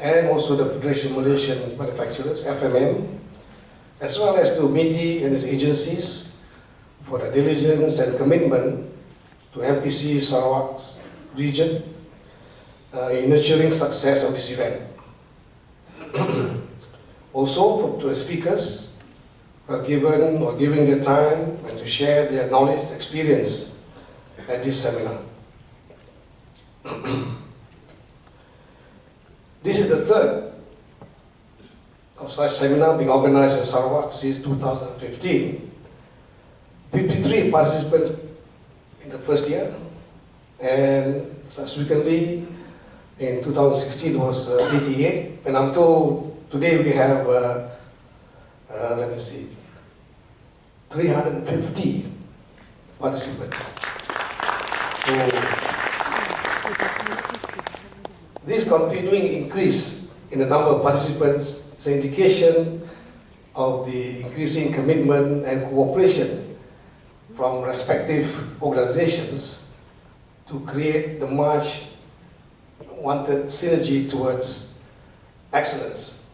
and also the Federation of Malaysian Manufacturers, FMM, as well as to MITI and its agencies for their diligence and commitment to MPC Sarawak's region in nurturing success of this event. Also, to the speakers who are giving their time and to share their knowledge and experience at this seminar. This is the third of such seminar being organized in Sarawak since 2015. 53 participants in the first year, and subsequently in 2016 was 88, and I'm told today we have, let me see, 350 participants. So, this continuing increase in the number of participants is an indication of the increasing commitment and cooperation from respective organizations to create the much wanted synergy towards excellence.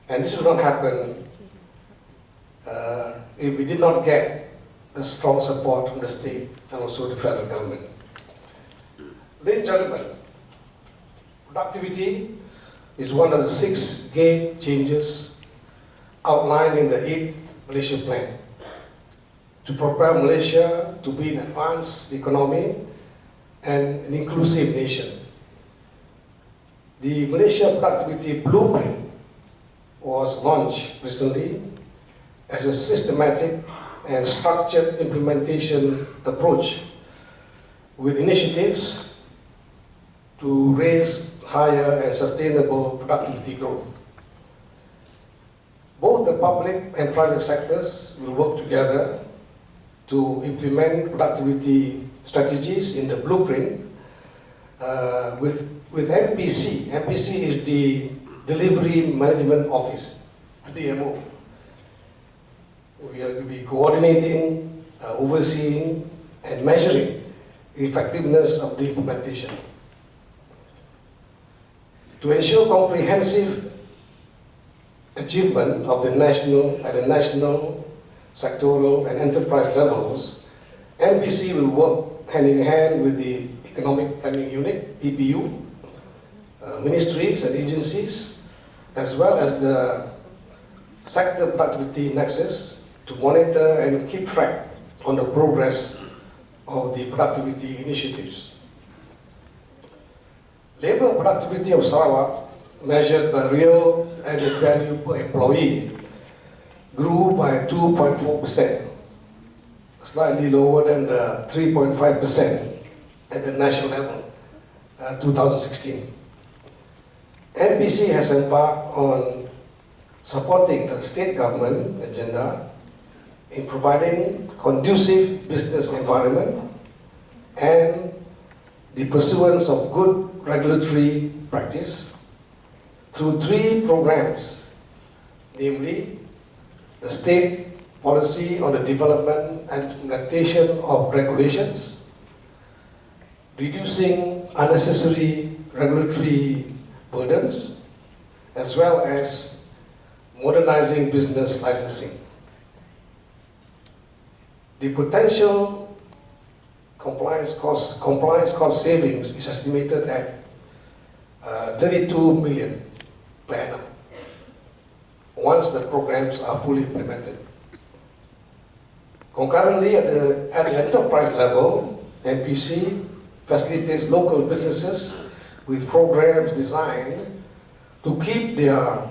And this would not happen if we did not get the strong support from the state and also the federal government. Ladies and gentlemen, productivity is one of the 6 game changes outlined in the 8th Malaysia Plan to prepare Malaysia to be an advanced economy and an inclusive nation. The Malaysia Productivity Blueprint was launched recently as a systematic and structured implementation approach with initiatives to raise higher and sustainable productivity growth. Both the public and private sectors will work together to implement productivity strategies in the blueprint with MPC. MPC is the Delivery Management Office, DMO. We will be coordinating, overseeing, and measuring the effectiveness of the implementation. To ensure comprehensive achievement of the national, sectoral, and enterprise levels, MPC will work hand in hand with the Economic Planning Unit, EPU, ministries and agencies, as well as the sector productivity nexus to monitor and keep track on the progress of the productivity initiatives. Labor productivity of Sarawak, measured by real added value per employee, grew by 2.4%, slightly lower than the 3.5% at the national level, 2016. MPC has embarked on supporting the state government agenda in providing conducive business environment and the pursuance of good regulatory practice through 3 programs, namely the state policy on the development and implementation of regulations, reducing unnecessary regulatory burdens, as well as modernizing business licensing. The potential compliance cost savings is estimated at 32 million per annum once the programs are fully implemented. Concurrently, at the enterprise level, MPC facilitates local businesses with programs designed to keep their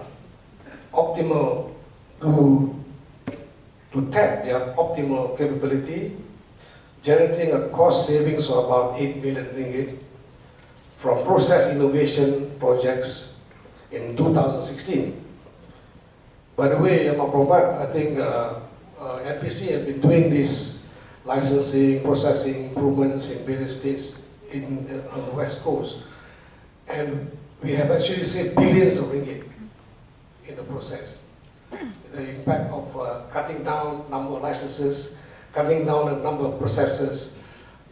optimal, to tap their optimal capability, generating a cost savings of about 8 million ringgit from process innovation projects in 2016. By the way, I think MPC has been doing this licensing, processing improvements in various states on the West Coast. And we have actually saved billions of ringgit in the process. The impact of cutting down number of licenses, cutting down the number of processes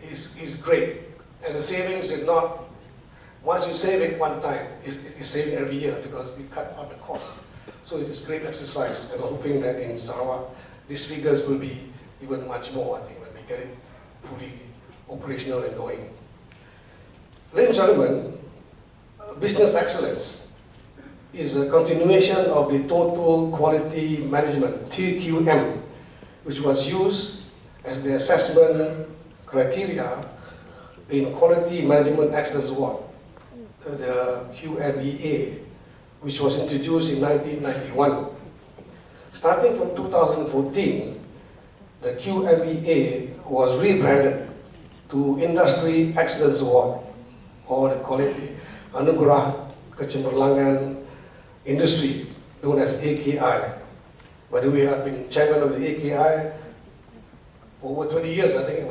is great. And the savings is not Once you save it one time, it's saving every year because you cut out the cost. So it's a great exercise, and I'm hoping that in Sarawak, these figures will be even much more, I think, when we get it fully operational and going. Ladies and gentlemen, business excellence is a continuation of the Total Quality Management, TQM, which was used as the assessment criteria in Quality Management Excellence Award, the QMEA, which was introduced in 1991. Starting from 2014, the QMEA was rebranded to Industry Excellence Award, or the quality Anugerah Kecemerlangan Industry, known as AKI. By the way, I've been chairman of the AKI for over 20 years, I think.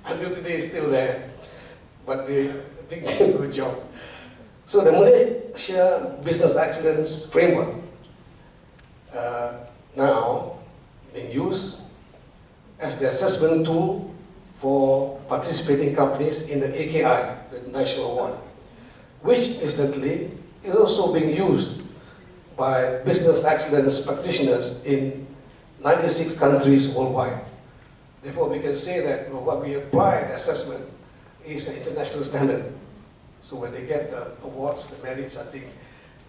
Until today, it's still there. But we think they did a good job. So the Malaysia Business Excellence Framework now being used as the assessment tool for participating companies in the AKI, the National Award, which incidentally is also being used by business excellence practitioners in 96 countries worldwide. Therefore, we can say that what we apply the assessment is an international standard. So when they get the awards, the merits, I think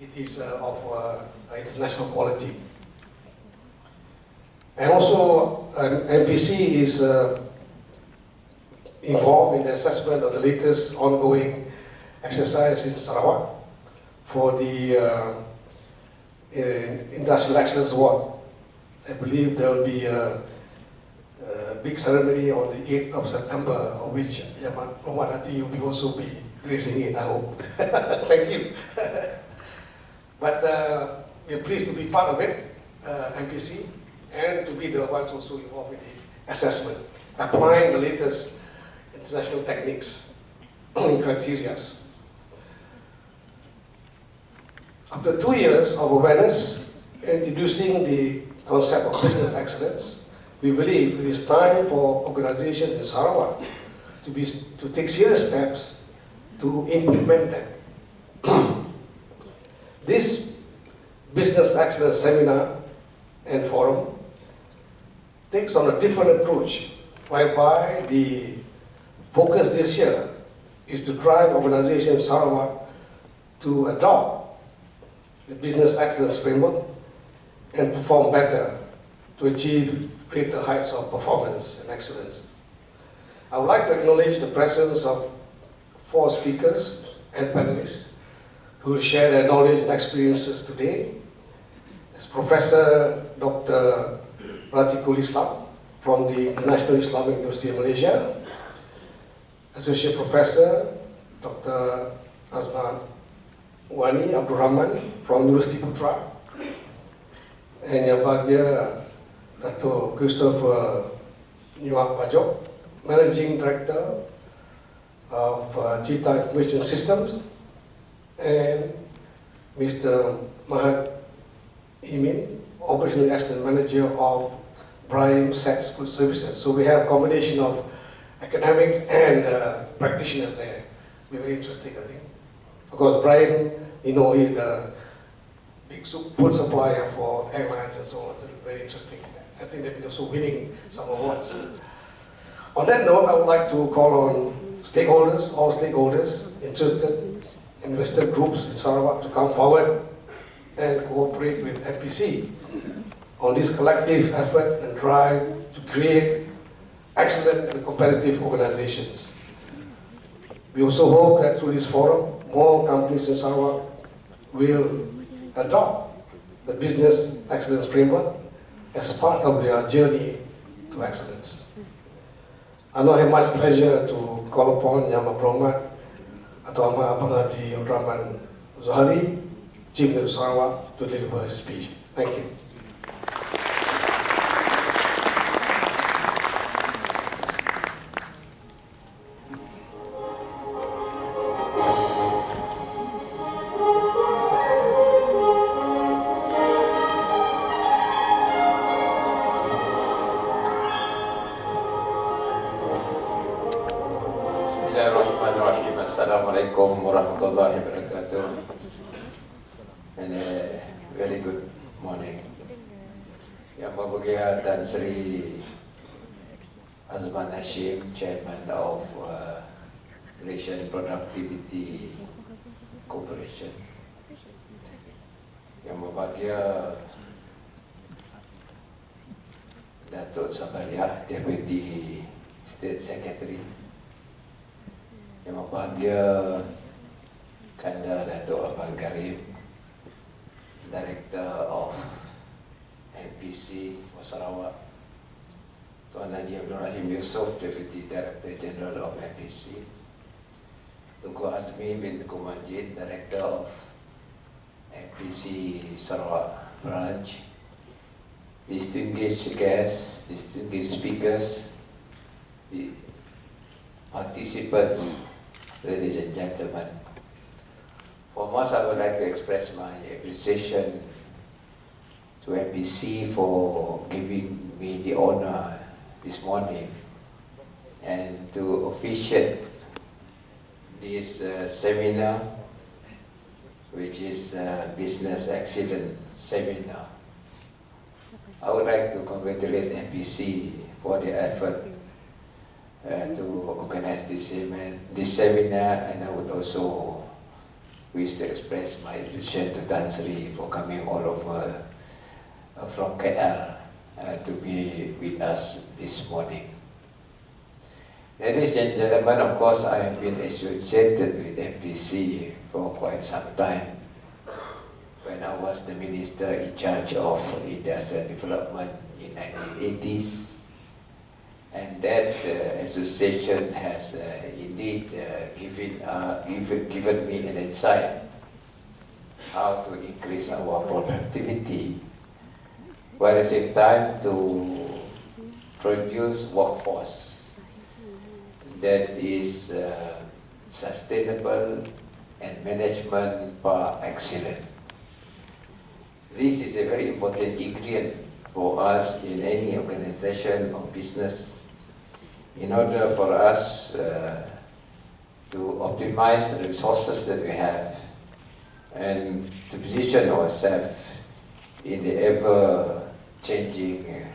it is of international quality. And also, MPC is involved in the assessment of the latest ongoing exercise in Sarawak for the Industrial Excellence Award. I believe there will be a big ceremony on the 8th of September, of which Rahman will also be gracing it, I hope. Thank you. But we are pleased to be part of it, MPC, and to be the ones also involved in the assessment, applying the latest international techniques and criteria. After 2 years of awareness, introducing the concept of business excellence, we believe it is time for organizations in Sarawak to take serious steps to implement them. This business excellence seminar and forum takes on a different approach, whereby the focus this year is to drive organizations in Sarawak to adopt the business excellence framework and perform better to achieve greater heights of performance and excellence. I would like to acknowledge the presence of 4 speakers and panelists who will share their knowledge and experiences today. As Professor Dr. Pratikul Islam from the International Islamic University of Malaysia, Associate Professor Dr. Azman Abdul Rahman from University Putra, and Yang Bahagia Datuk Christopher Nyuak Bajok, Managing Director of Cita Information Systems, and Mr. Mahat Imin, Operational Excellence Manager of Brahim Sets Food Services. So we have a combination of academics and practitioners there. We're very interesting, I think. Of course, Brahim, you know, is the big food supplier for airlines and so on. It's very interesting. I think they're also winning some awards. On that note, I would like to call on stakeholders, all stakeholders, interested, invested groups in Sarawak to come forward and cooperate with MPC on this collective effort and drive to create excellent and competitive organizations. We also hope that through this forum, more companies in Sarawak will adopt the business excellence framework as part of their journey to excellence. I now have much pleasure to call upon Yang Berhormat atau Abang Haji Rahman Zohari, Chief Minister of Sarawak, to deliver his speech. Thank you. Assalamualaikum warahmatullahi and a very good morning. Yang berbahagia Tan Sri Azman Hashim, Chairman of Malaysian Produktiviti Corporation. Yang berbahagia Datuk Zohari, Deputy State Secretary. Yang berbahagia Kanda Datuk Abang Director of MPC for Sarawak, Tuan Haji Abdul, Deputy Director General of MPC, Tunku Azmi bin Tunku Majid, Director of MPC Sarawak Branch, distinguished guests, distinguished speakers, the participants, ladies and gentlemen. Foremost, I would like to express my appreciation to MPC for giving me the honor this morning and to officiate this seminar, which is Business Excellence Seminar. I would like to congratulate MPC for the effort to organize this seminar, and I would also wish to express my appreciation to Tan Sri for coming all over from KL to be with us this morning. Ladies and gentlemen, of course, I have been associated with MPC for quite some time. When I was the minister in charge of industrial development in 1980s, and that association has indeed given me an insight how to increase our productivity, while at the same time to produce workforce that is sustainable and management par excellence. This is a very important ingredient for us in any organization or business in order for us to optimize the resources that we have and to position ourselves in the ever-changing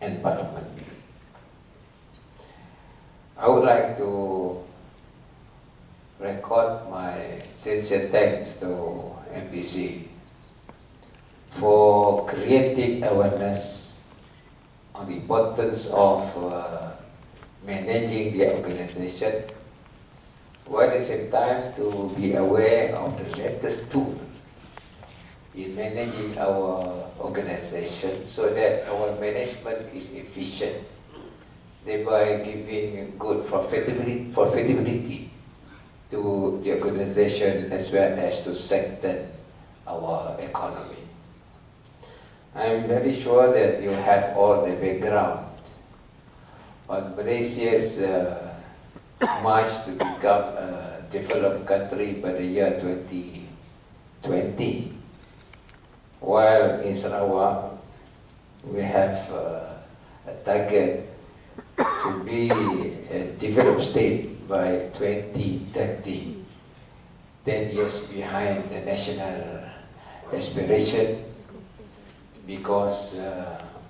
environment. I would like to record my sincere thanks to MPC for creating awareness on the importance of managing the organization, while at the same time to be aware of the latest tool in managing our organization so that our management is efficient, thereby giving good profitability to the organization as well as to strengthen our economy. I'm very sure that you have all the background on Malaysia's march to become a developed country by the year 2020. While in Sarawak, we have a target to be a developed state by 2030, 10 years behind the national aspiration because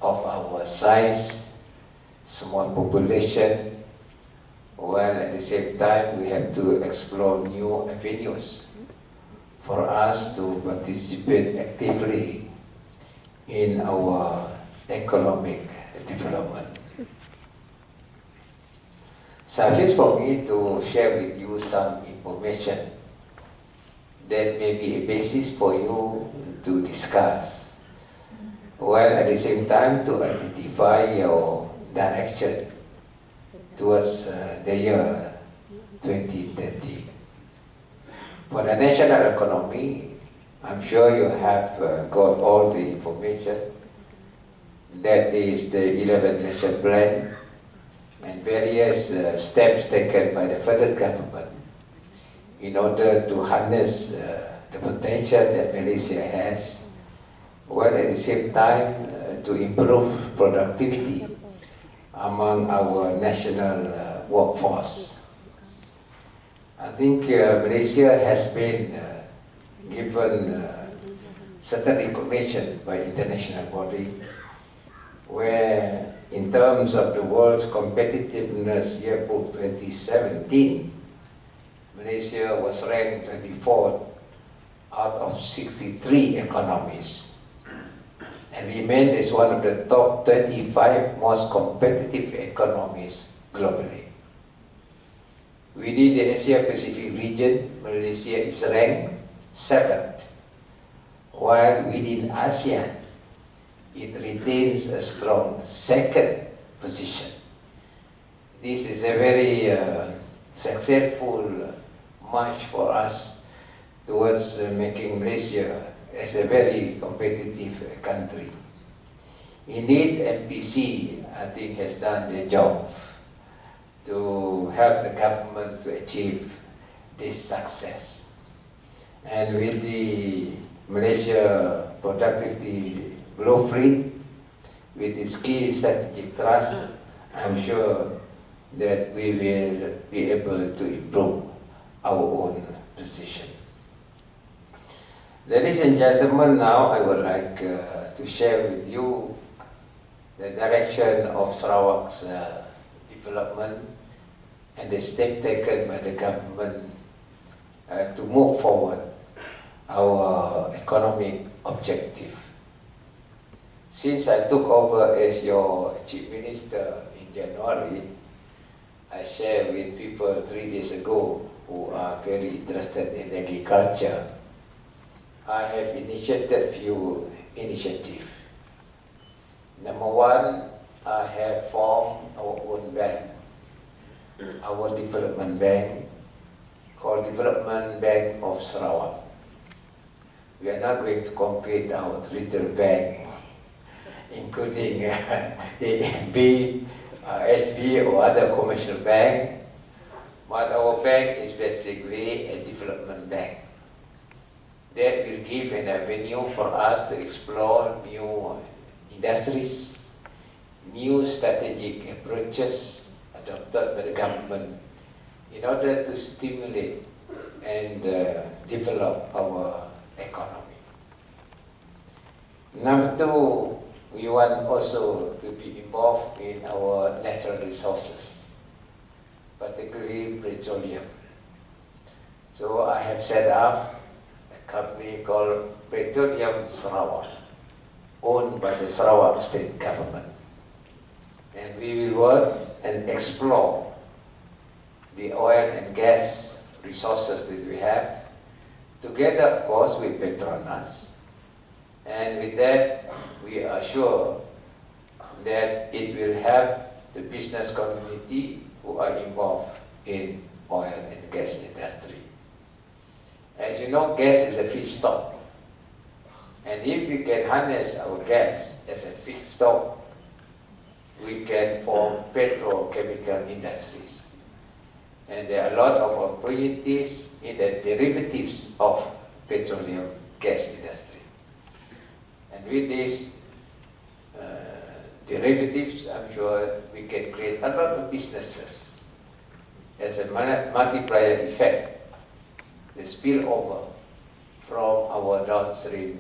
of our size, small population, while at the same time we have to explore new avenues for us to participate actively in our economic development. Suffice for me to share with you some information that may be a basis for you to discuss, while at the same time to identify your direction towards the year 2030. For the national economy, I'm sure you have got all the information. That is the 11 Malaysia Plan and various steps taken by the federal government in order to harness the potential that Malaysia has, while at the same time to improve productivity among our national workforce. I think Malaysia has been given certain recognition by international body, where in terms of the world's competitiveness yearbook 2017, Malaysia was ranked 24th out of 63 economies and remained as one of the top 35 most competitive economies globally. Within the Asia Pacific region, Malaysia is ranked 7th, while within ASEAN, it retains a strong 2nd position. This is a very successful march for us towards making Malaysia as a very competitive country. Indeed, MPC, I think, has done the job to help the government to achieve this success. And with the Malaysia Productiviti Blueprint, with its key strategic thrust, I'm sure that we will be able to improve our own position. Ladies and gentlemen, now I would like to share with you the direction of Sarawak's development and the step taken by the government to move forward our economic objective. Since I took over as your Chief Minister in January, I shared with people 3 days ago who are very interested in agriculture. I have initiated few initiatives. Number one, I have formed our own bank, our development bank, called Development Bank of Sarawak. We are not going to compete our retail bank, including AMB, HB or other commercial bank, but our bank is basically a development bank that will give an avenue for us to explore new industries, new strategic approaches adopted by the government in order to stimulate and develop our economy. Number two, we want also to be involved in our natural resources, particularly petroleum. So I have set up a company called Petroleum Sarawak, owned by the Sarawak state government. And we will work and explore the oil and gas resources that we have, together of course with Petronas. And with that, we are sure that it will help the business community who are involved in oil and gas industry. As you know, gas is a feedstock. And if we can harness our gas as a feedstock, we can form petrochemical industries. And there are a lot of opportunities in the derivatives of petroleum gas industry. And with these derivatives, I'm sure we can create a lot of businesses as a multiplier effect, the spillover from our downstream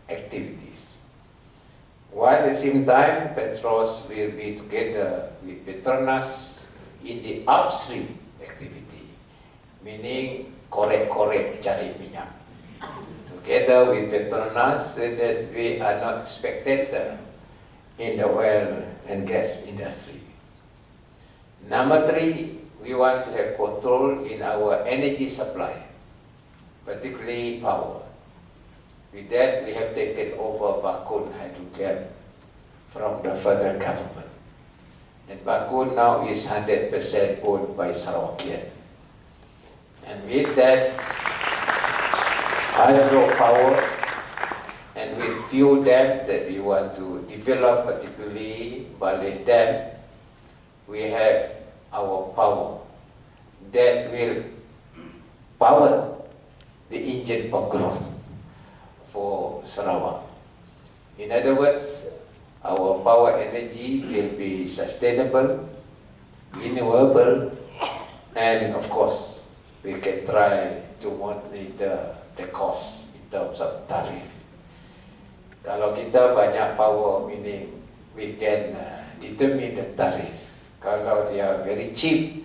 activities. While at the same time, Petros will be together with Petronas in the upstream activity, meaning korek-korek cari minyak. Together with Petronas, so that we are not spectator in the oil and gas industry. Number three, we want to have control in our energy supply, particularly power. With that, we have taken over Bakun Hydrocare from the federal government. And Bakun now is 100% owned by Sarawakian. And with that hydropower and with few dams that we want to develop, particularly Baleh Dam, we have our power that will power the engine of growth for Sarawak. In other words, our power energy will be sustainable, renewable, and of course, we can try to monitor the cost in terms of tariff. Kalau kita banyak power, meaning we can determine the tariff. Kalau they are very cheap,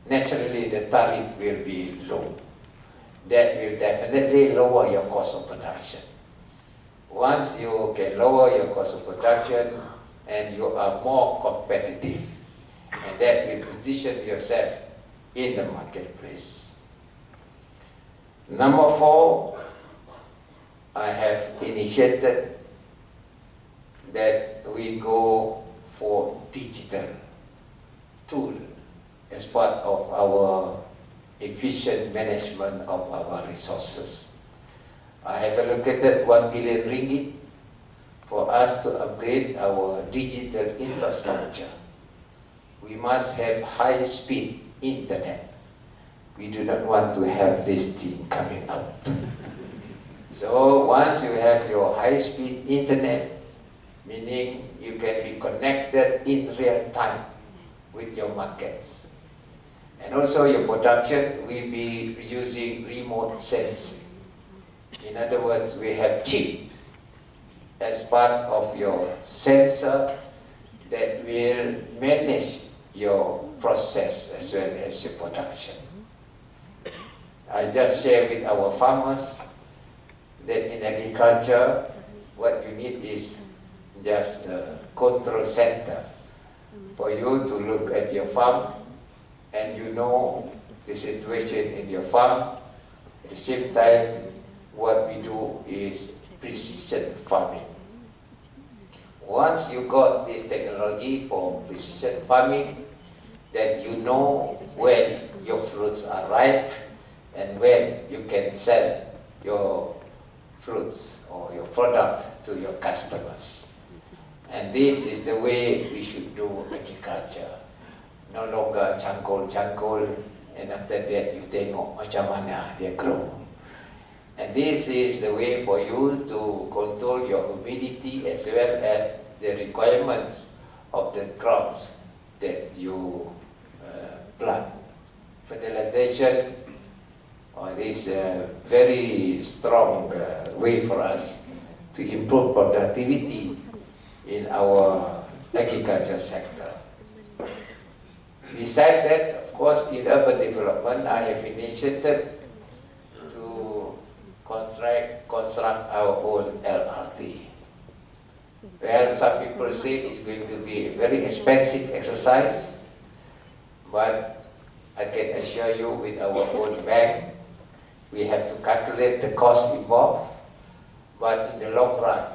naturally the tariff will be low. That will definitely lower your cost of production. Once you can lower your cost of production and you are more competitive, and that will position yourself in the marketplace. Number 4, I have initiated that we go for digital tool as part of our efficient management of our resources. I have allocated 1 billion ringgit for us to upgrade our digital infrastructure. We must have high-speed internet. We do not want to have this thing coming out. So once you have your high-speed internet, meaning you can be connected in real time with your markets. And also your production will be using remote sensing. In other words, we have chip as part of your sensor that will manage your process as well as your production. I just share with our farmers that in agriculture, what you need is just a control center for you to look at your farm and you know the situation in your farm. At the same time, what we do is precision farming. Once you got this technology for precision farming, that you know when your fruits are ripe and when you can sell your fruits or your products to your customers. And this is the way we should do agriculture. No longer cangkul-cangkul, and after that you tengok macam mana dia grow. And this is the way for you to control your humidity as well as the requirements of the crops that you plant. Fertilization, this very strong way for us to improve productivity in our agriculture sector. Besides that, of course, in urban development, I have initiated to construct our own LRT. Well, some people say it's going to be a very expensive exercise, but I can assure you with our own bank, we have to calculate the cost involved, but in the long run,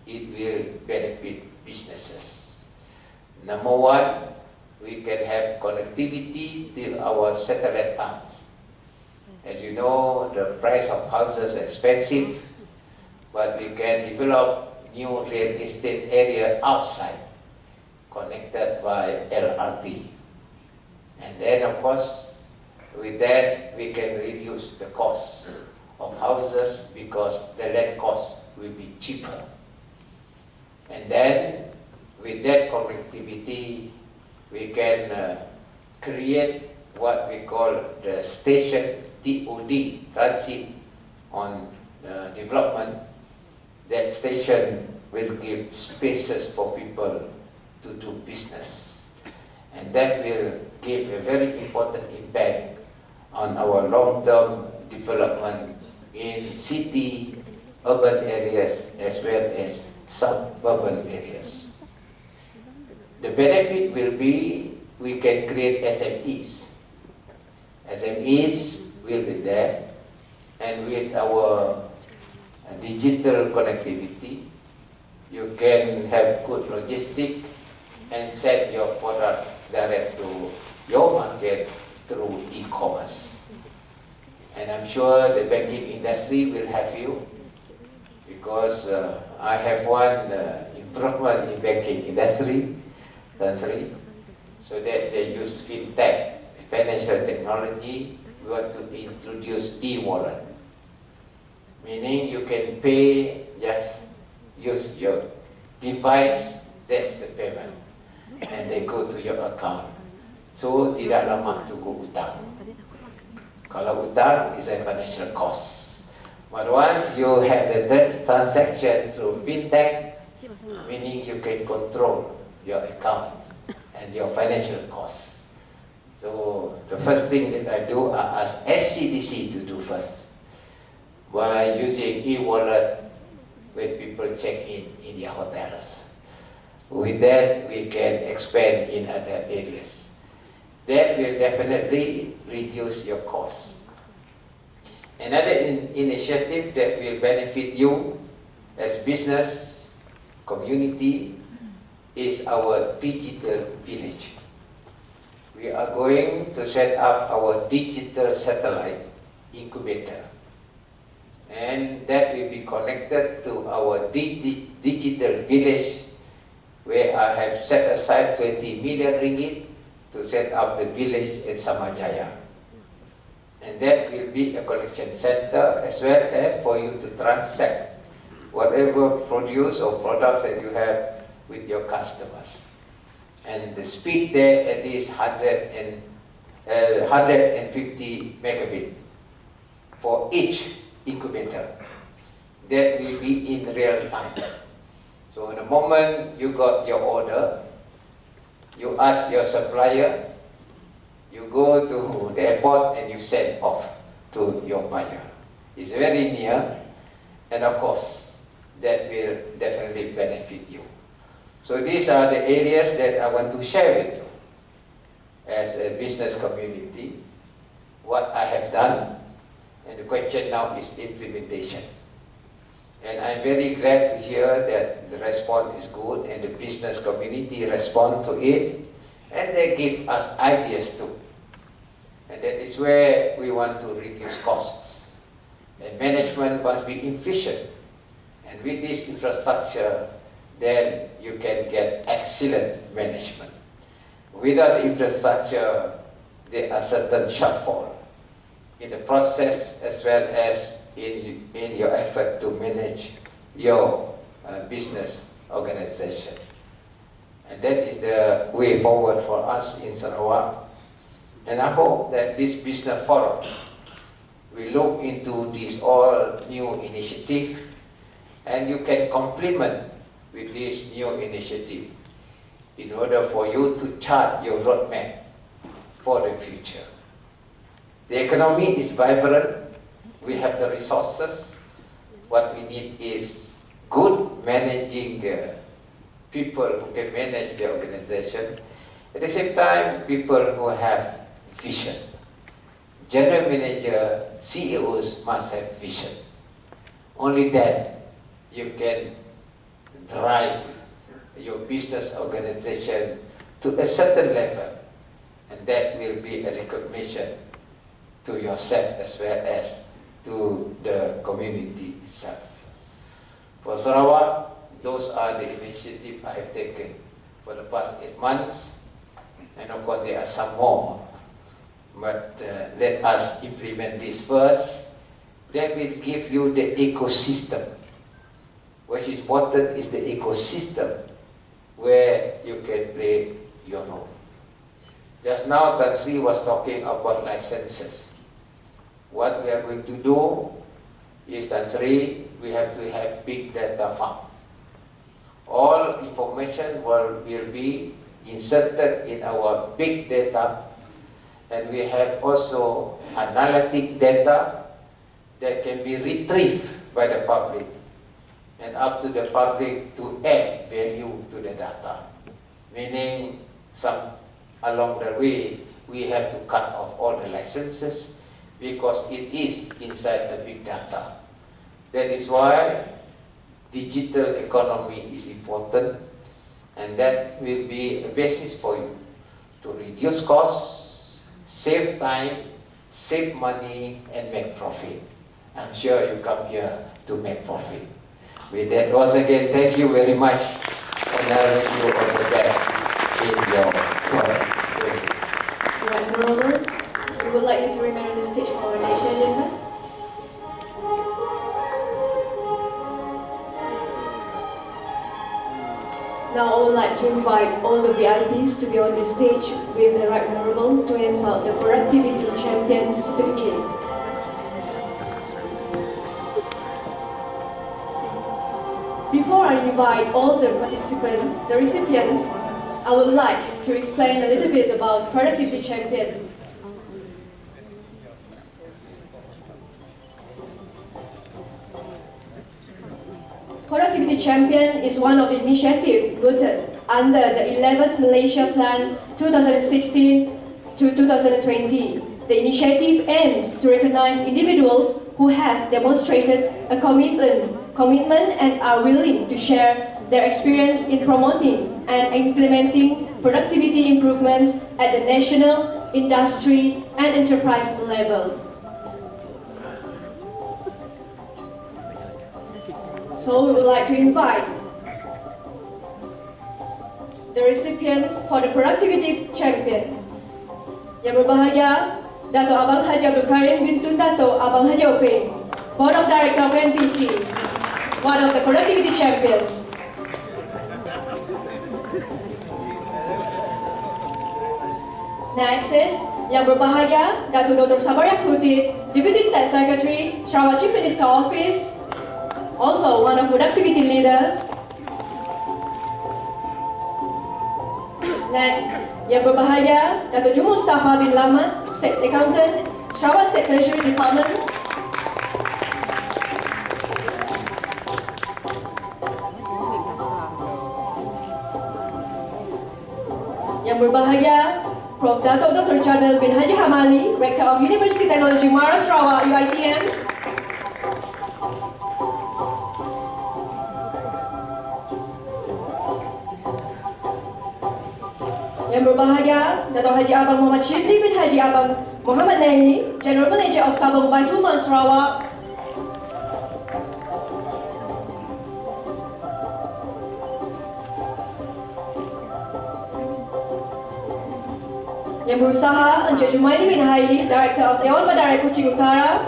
it will benefit businesses. Number 1, we can have connectivity to our satellite arms. As you know, the price of houses is expensive, but we can develop new real estate area outside, connected by LRT. And then, of course, with that, we can reduce the cost of houses because the land cost will be cheaper. And then, with that connectivity, we can create what we call the station TOD, transit on development. That station will give spaces for people to do business. And that will give a very important impact on our long-term development in city, urban areas, as well as suburban areas. The benefit will be we can create SMEs. SMEs will be there, and with our digital connectivity, you can have good logistics and sell your product direct to your market through e-commerce. And I'm sure the banking industry will have you, because I have one improvement in banking industry, so that they use fintech, financial technology. We want to introduce e-wallet, meaning you can pay, just use your device, that's the payment, and they go to your account. So tidak lama tunggu utang. Kalau utang is a financial cost, But once you have the transaction through fintech, meaning you can control your account and your financial costs. So the first thing that I do, I ask SCDC to do first by using e-wallet when people check in their hotels. With that, we can expand in other areas. That will definitely reduce your costs. Another initiative that will benefit you as business community is our digital village. We are going to set up our digital satellite incubator, and that will be connected to our digital village, where I have set aside 20 million ringgit to set up the village in Samajaya. And that will be a collection center as well as for you to transact whatever produce or products that you have with your customers. And the speed there at least 150 megabit for each incubator. That will be in real time. So the moment you got your order, you ask your supplier, you go to the airport and you send off to your buyer. It's very near, and of course, that will definitely benefit you. So these are the areas that I want to share with you as a business community, what I have done, and the question now is implementation. And I'm very glad to hear that the response is good and the business community respond to it, and they give us ideas too. And that is where we want to reduce costs. And management must be efficient. And with this infrastructure, then you can get excellent management. Without the infrastructure, there are certain shortfall in the process as well as in your effort to manage your business organization. And that is the way forward for us in Sarawak. And I hope that this business forum will look into this all new initiative, and you can complement with this new initiative in order for you to chart your roadmap for the future. The economy is vibrant. We have the resources. What we need is good managing people who can manage the organization. At the same time, people who have vision. General manager, CEOs must have vision. Only then you can drive your business organization to a certain level, and that will be a recognition to yourself as well as to the community itself. For Sarawak, those are the initiatives I have taken for the past 8 months, and of course there are some more, but let us implement this first. That will give you the ecosystem. What is important is the ecosystem where you can play your role. Just now, Tan Sri was talking about licenses. What we are going to do is, Tan Sri, we have to have big data farm. All information will be inserted in our big data, and we have also analytic data that can be retrieved by the public and up to the public to add value to the data. Meaning, along the way, we have to cut off all the licenses because it is inside the big data. That is why digital economy is important, and that will be a basis for you to reduce costs, save time, save money, and make profit. I'm sure you come here to make profit. With that, once again, thank you very much, and I wish you all the best in your work. Right, moreover, we would like you to remain on the stage for our next agenda. Now I would like to invite all the VIPs to be on the stage with the right honorable to hand out the Productivity Champion Certificate. Before I invite all the participants, the recipients, I would like to explain a little bit about Productivity Champion. Productivity Champion is one of the initiatives rooted under the 11th Malaysia Plan 2016 to 2020. The initiative aims to recognize individuals who have demonstrated a commitment and are willing to share their experience in promoting and implementing productivity improvements at the national, industry, and enterprise level. So we would like to invite the recipients for the Productivity Champion. Yang berbahagia, Datuk Abang Haji Abdul bin Tun Datuk Abang Haji Openg, Board of Director of NPC, one of the Productivity Champion. Next is Yang berbahagia, Datuk Dr. Sabaria Putih, Deputy State Secretary, Sarawak Chief Minister Office, also one of Productivity Leader. Next, Yang berbahagia, Datuk Jumu Mustafa bin Rahman, State Accountant, Sarawak State Treasury Department. Yang berbahagia, Prof. Datuk Dr. Jamil bin Haji Hamali, Rector of University Technology Mara Sarawak, UiTM. Yang berbahagia, Datuk Haji Abang Muhammad Shibli bin Haji Abang Muhammad Naini, General Manager of Tabung Baituman Sarawak. Yang berusaha, Encik Jumaini bin Haili, Director of Dewan Madarai Kuching Utara.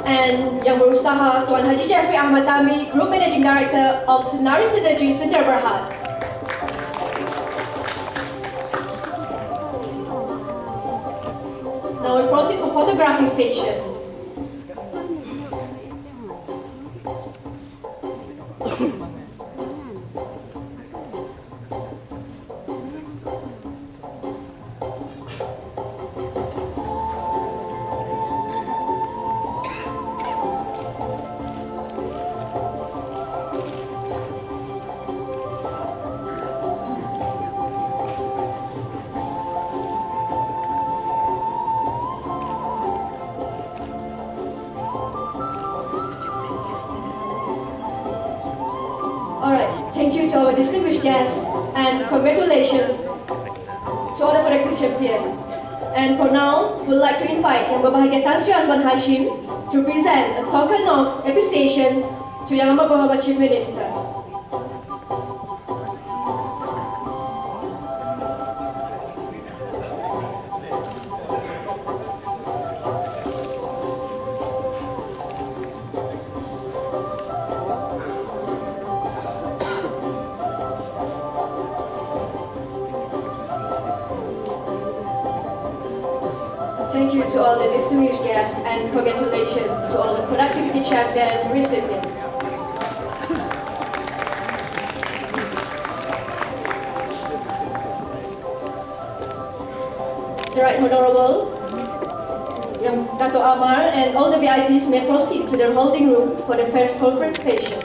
And yang berusaha, Tuan Haji Jeffrey Ahmad Tami, Group Managing Director of Senari Synergy Sdn Berhad. Now we proceed to photography station. Thank you to our distinguished guests and congratulations to all the Productivity Champion. And for now, we'd like to invite Yang berbahagia Tan Sri Azman Hashim to present a token of appreciation to Yang Amat Berhormat Chief Minister. Thank you to all the distinguished guests and congratulations to all the Productivity Champion recipients. The Right Honourable Datuk Amar and all the VIPs may proceed to their holding room for the first conference station.